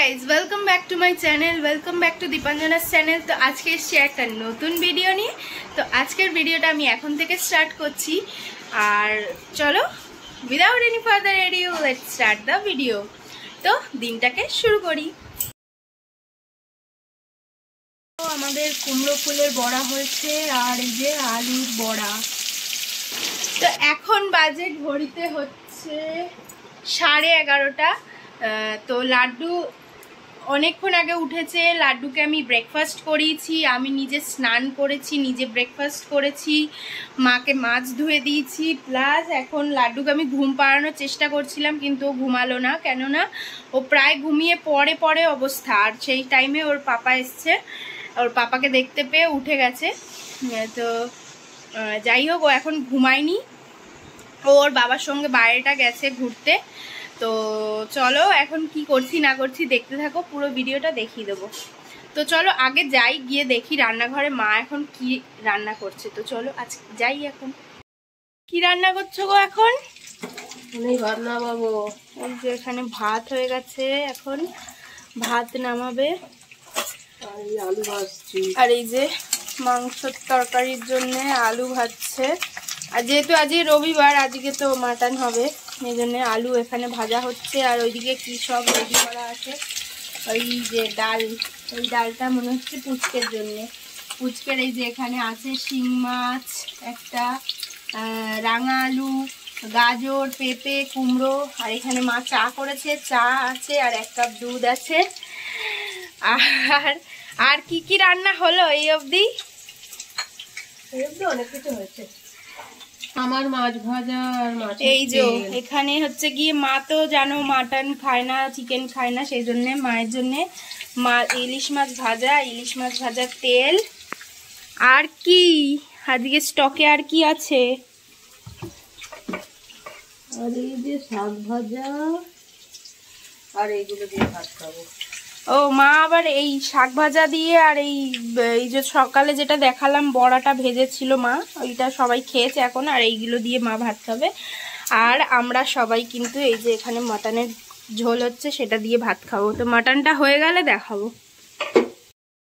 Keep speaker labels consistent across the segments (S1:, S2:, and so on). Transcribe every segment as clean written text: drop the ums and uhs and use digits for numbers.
S1: Guys, welcome back to my channel, welcome back to Dipanjana's channel. তো আজকে এসছি একটা নতুন ভিডিও নিয়ে। তো আজকের ভিডিওটা আমি এখন থেকে স্টার্ট করছি। আর চলো, without any further edu, let's start the video. তো দিনটাকে শুরু করি। আমাদের কুমড়ো ফুলের বড়া হয়েছে আর এই যে আলুর বড়া। তো এখন বাজে ঘড়িতে হচ্ছে 11:30। তো লাড্ডু অনেকক্ষণ আগে উঠেছে। লাড্ডুকে আমি ব্রেকফাস্ট করিয়েছি, আমি নিজে স্নান করেছি, নিজে ব্রেকফাস্ট করেছি, মাকে মাছ ধুয়ে দিয়েছি। প্লাস এখন লাড্ডুকে আমি ঘুম পাড়ানোর চেষ্টা করছিলাম, কিন্তু ও ঘুমালো না। কেননা ও প্রায় ঘুমিয়ে পড়ে অবস্থা। আর সেই টাইমে ওর পাপা এসছে, ওর পাপাকে দেখতে পেয়ে উঠে গেছে। তো যাই হোক, ও এখন ঘুমায়নি, ওর বাবার সঙ্গে বাইরেটা গেছে ঘুরতে। তো চলো এখন কি করছি না করছি দেখতে থাকো, পুরো ভিডিওটা দেখিয়ে দেবো। তো চলো আগে যাই, গিয়ে দেখি রান্নাঘরে মা এখন কি রান্না করছে। তো চলো আজ যাই। এখন কি রান্না করছো গো? এখন
S2: ভাত নামাবো।
S1: এই যে এখানে ভাত হয়ে গেছে, এখন ভাত নামাবে।
S2: আলু ভাজছি।
S1: আর এই যে মাংসর তরকারির জন্য আলু ভাজছে। আর যেহেতু আজকে রবিবার, আজকে তো মাটন হবে, এই জন্য আলু এখানে ভাজা হচ্ছে। আর ওইদিকে কি সব রেডি করা আছে, ওই যে ডাল, ওই ডালটা মনে হচ্ছে পুচকের জন্য। পুচকের এই যে এখানে আছে শিং মাছ একটা, রাঙা আলু, গাজর, পেঁপে, কুমড়ো। আর এখানে মা চা করেছে, চা আছে আর 1 কাপ দুধ আছে। আর কি কি রান্না হলো এই অবধি?
S2: অনেক কিছু হয়েছে। আমার মাছ ভাজা আর মাছ,
S1: এই যে এখানে হচ্ছে গিয়ে মা তো জানো মাটন খায় না, চিকেন খায় না, সেই জন্য মায়ের জন্য ইলিশ মাছ ভাজা, তেল। আর কি আজকে স্টকে আর কি আছে?
S2: আর এই যে শাক ভাজা, আর এইগুলো দিয়ে ভাত খাবো।
S1: ও মা আবার এই শাক ভাজা দিয়ে আর এই যে সকালে যেটা দেখালাম বড়াটা ভেজেছিল মা, ওইটা সবাই খেয়েছে এখন। আর এইগুলো দিয়ে মা ভাত খাবে। আর আমরা সবাই কিন্তু এই যে এখানে মাটনের ঝোল হচ্ছে, সেটা দিয়ে ভাত খাবো। তো মাটনটা হয়ে গেলে দেখাবো।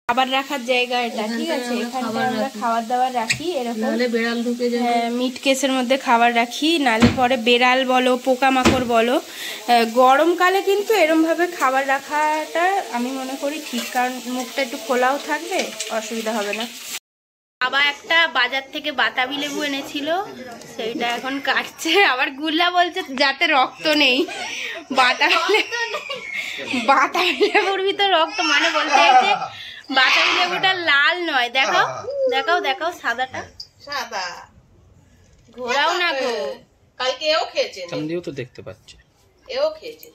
S1: খাবার রাখার জায়গা এটা, ঠিক আছে? এখানে আমরা খাবার দাবার রাখি, এরকম
S2: বেড়াল ঢুকে যাবে।
S1: মিট কেসের মধ্যে খাবার রাখি, নালে পরে বেড়াল বলো, পোকামাকড় বলো। গরমকালে কিন্তু এরমভাবে খাবার রাখাটা আমি মনে করি ঠিক, কারণ মুখটা একটু খোলাও থাকবে, অসুবিধা হবে না। বাবা একটা বাজার থেকে বাতাবি লেবু এনেছিল, সেইটা এখন কাটছে। আবার গুল্লা বলছে যাতে রক্ত নেই। বাতাবি লেবুর ভিতর রক্ত, মানে বলতে চাইছে বাতাবি লেবুটা লাল নয়। দেখাও দেখাও দেখাও, সাদাটা
S2: সাদা।
S1: ঘোরাও না গো।
S2: কালকে এও খেয়েছে,
S3: চামদিও তো দেখতে পাচ্ছে,
S2: এও খেয়েছে।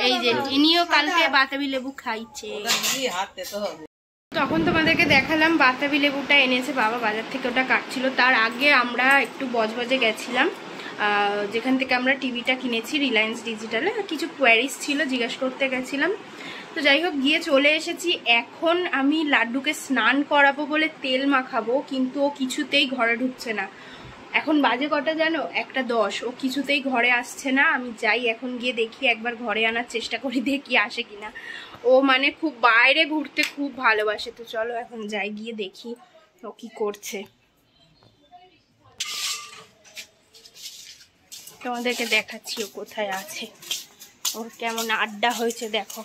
S1: এই যে ইনিও কালকে বাতাবি লেবু খাইছে।
S2: হাতে তো হবে।
S1: তখন তোমাদেরকে দেখালাম বাতাবি লেবুটা এনেছে বাবা বাজার থেকে, ওটা কাটছিল। তার আগে আমরা একটু বজবজে গেছিলাম, যেখান থেকে আমরা টিভিটা কিনেছি, রিলায়েন্স ডিজিটালে। কিছু কোয়ারিজ ছিল, জিজ্ঞাসা করতে গেছিলাম। তো যাই হোক, গিয়ে চলে এসেছি। এখন আমি লাড্ডুকে স্নান করাবো বলে তেল মাখাবো, কিন্তু ও কিছুতেই ঘরে ঢুকছে না। এখন বাজে কটা জানো? 1:10। ও কিছুতেই ঘরে আসছে না। আমি যাই এখন গিয়ে দেখি, একবার ঘরে আনার চেষ্টা করি, দেখি আসে কিনা। ও মানে খুব বাইরে ঘুরতে খুব ভালোবাসে। তো চলো এখন যাই, গিয়ে দেখি ও কি করছে। তোমাদেরকে দেখাচ্ছি ও কোথায় আছে, ওর কেমন আড্ডা হয়েছে দেখো।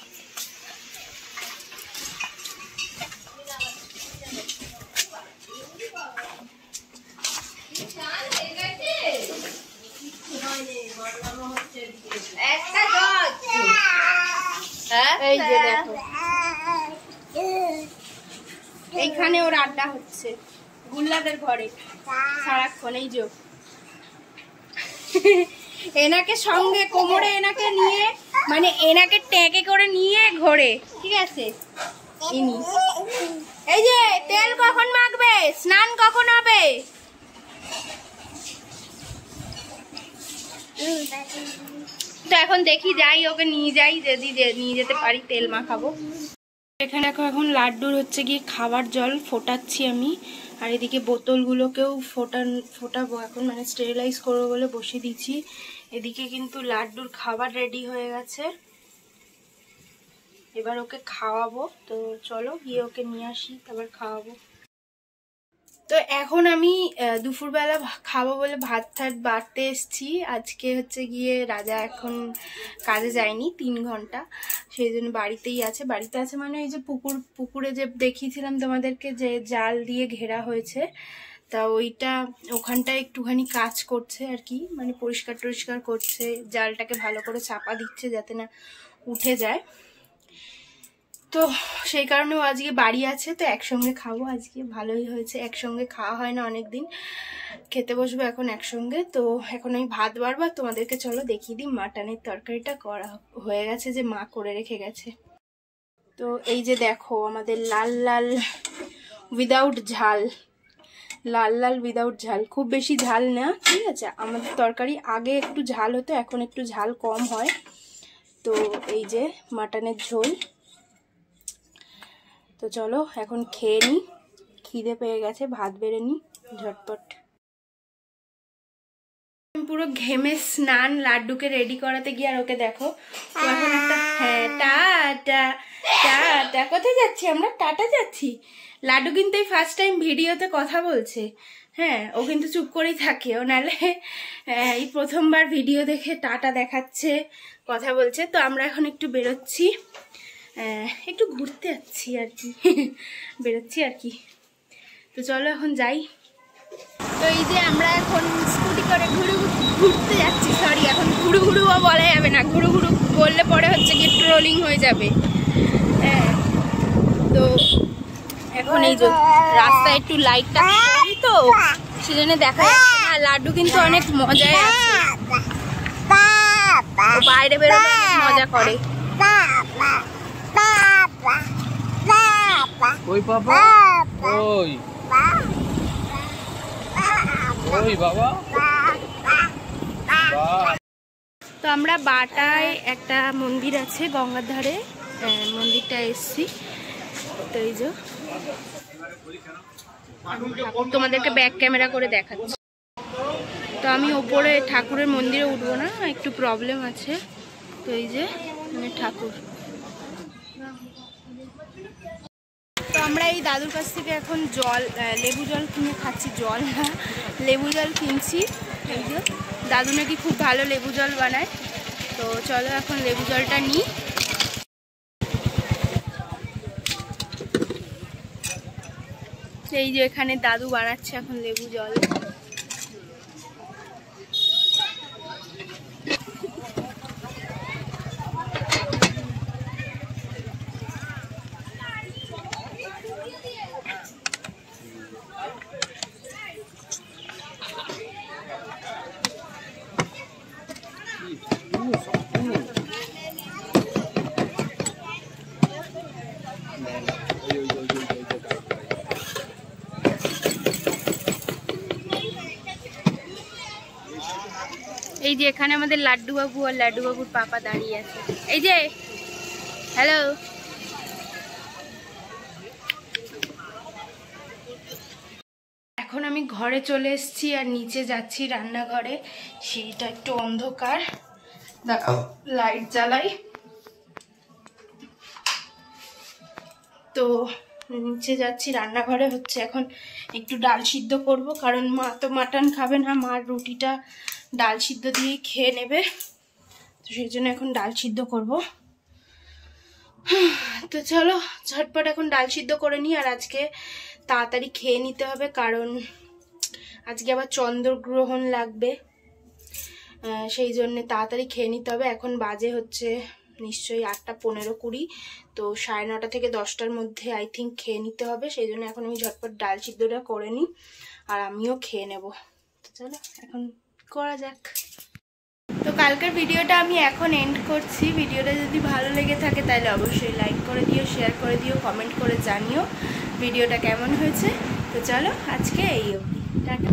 S1: এই যে দেখো, এইখানে ওর আড্ডা হচ্ছে গুল্লাদের ঘরে সারাক্ষণ। এই যে এনাকে সঙ্গে কোমরে এনাকে নিয়ে, মানে এনাকে ট্যাঁকে করে নিয়ে ঘোরে, ঠিক আছে? ইনি এই যে তেল কখন মাখবে, স্নান কখন হবে? তো এখন দেখি যাই, ওকে নিয়ে যাই, যদি নিয়ে যেতে পারি তেল মাখাবো। এখানে এখন লাড্ডুর হচ্ছে গিয়ে খাবার জল ফোটাচ্ছি আমি। আর এদিকে বোতলগুলোকেও ফোটাবো এখন, মানে স্টেরিলাইজ করবো বলে বসিয়ে দিচ্ছি। এদিকে কিন্তু লাড্ডুর খাবার রেডি হয়ে গেছে। এবার ওকে খাওয়াবো। তো চলো গিয়ে ওকে নিয়ে আসি, তারপর খাওয়াবো। তো এখন আমি দুপুরবেলা খাবো বলে ভাত ঠাত বাড়তে এসছি। আজকে হচ্ছে গিয়ে রাজা এখন কাজে যায়নি 3 ঘন্টা, সেই জন্য বাড়িতেই আছে। বাড়িতে আছে মানে এই যে পুকুরে যে দেখিয়েছিলাম তোমাদেরকে যে জাল দিয়ে ঘেরা হয়েছে, তা ওইটা ওখানটায় একটুখানি কাজ করছে আর কি, মানে পরিষ্কার টরিষ্কার করছে, জালটাকে ভালো করে চাপা দিচ্ছে যাতে না উঠে যায়। তো সেই কারণেও আজকে বাড়ি আছে, তো একসঙ্গে খাবো আজকে। ভালোই হয়েছে, একসঙ্গে খাওয়া হয় না অনেকদিন, খেতে বসবো এখন একসঙ্গে। তো এখন আমি ভাত বাড়বো, তোমাদেরকে চলো দেখিয়ে দিই মাটনের তরকারিটা করা হয়ে গেছে, যে মা করে রেখে গেছে। তো এই যে দেখো আমাদের লাল লাল উইদাউট ঝাল, লাল লাল উইদাউট ঝাল, খুব বেশি ঝাল না, ঠিক আছে। আমাদের তরকারি আগে একটু ঝাল হতো, এখন একটু ঝাল কম হয়। তো এই যে মাটনের ঝোল। তো চলো এখন খেয়ে নিই, খিদে পেয়ে গেছে, ভাত বেড়ে নিই ঝটপট। পুরো ঘেমে স্নান, লাড্ডুকে রেডি করাতে গিয়ে, আর ওকে দেখো ও এখন একটা, হ্যাঁ টাটা টাটা, কোথায় যাচ্ছি আমরা? টাটা যাচ্ছি। লাড্ডু কিন্তু এই ফার্স্ট টাইম ভিডিওতে কথা বলছে, হ্যাঁ ও কিন্তু চুপ করেই থাকে, ও নাহলে এই প্রথমবার ভিডিও দেখে টাটা দেখাচ্ছে, কথা বলছে। তো আমরা এখন একটু বেরোচ্ছি, একটু ঘুরতে যাচ্ছি আর কি, বেরোচ্ছি আর কি। তো চলো এখন যাই। তো এই যে আমরা এখন স্কুটি করে ঘুরতে যাচ্ছি, সরি এখন ঘুরু ঘুরুও বলা যাবে না, ঘুরু ঘুরু বললে পরে হচ্ছে কি ট্রোলিং হয়ে যাবে। হ্যাঁ তো এখন এই যে রাস্তায় একটু লাইটটা তো সেজন্য দেখা যাচ্ছে না। লাড্ডু কিন্তু অনেক মজায় আছে, বাইরে বেরোলে অনেক মজা করে।
S3: ওই বাবা, ওই ওই বাবা।
S1: তো আমরা বাটায় একটা মন্দির আছে গঙ্গার ধারে, মন্দিরটা এসছি। তো এই যে তোমাদেরকে ব্যাক ক্যামেরা করে দেখাচ্ছি। তো আমি ওপরে ঠাকুরের মন্দিরে উঠবো না, একটু প্রবলেম আছে। তো এই যে মানে ঠাকুর। তো আমরা এই দাদুর কাছ থেকে এখন জল, লেবু জল কিনে খাচ্ছি, জল না লেবু জল কিনছি। এই যে দাদু নাকি খুব ভালো লেবু জল বানায়। তো চলো এখন লেবু জলটা নিই। এই যে এখানে দাদু বানাচ্ছে এখন লেবু জল। এই যে এখানে আমাদের লাড্ডু বাবু আর লাড্ডু বাবুর পাপা দাঁড়িয়ে আছে। এই যে হ্যালো, এখন আমি ঘরে চলে এসেছি আর নিচে যাচ্ছি রান্নাঘরে। সেটা একটু অন্ধকার, লাইট জ্বালাই। তো নিচে যাচ্ছি রান্নাঘরে, হচ্ছে এখন একটু ডাল সিদ্ধ করব, কারণ মা তো মাটন খাবে না, মার রুটিটা ডাল সিদ্ধ দিয়েই খেয়ে নেবে। তো সেই জন্য এখন ডাল সিদ্ধ করব। তো চলো ঝটপট এখন ডাল সিদ্ধ করে নিই। আর আজকে তাড়াতাড়ি খেয়ে নিতে হবে, কারণ আজকে আবার চন্দ্রগ্রহণ লাগবে, সেই জন্যে তাড়াতাড়ি খেয়ে নিতে হবে। এখন বাজে হচ্ছে নিশ্চয়ই 8টা 15-20, তো 9:30 থেকে 10টার মধ্যে আই থিঙ্ক খেয়ে নিতে হবে। সেই জন্য এখন আমি ঝটপট ডাল সিদ্ধটা করে নিই, আর আমিও খেয়ে নেব। তো চলো এখন করা যাক। তো কালকের ভিডিওটা আমি এখন এন্ড করছি। ভিডিওটা যদি ভালো লেগে থাকে তাহলে অবশ্যই লাইক করে দিও, শেয়ার করে দিও, কমেন্ট করে জানিও ভিডিওটা কেমন হয়েছে। তো চলো আজকে এই অবধি, টাটা।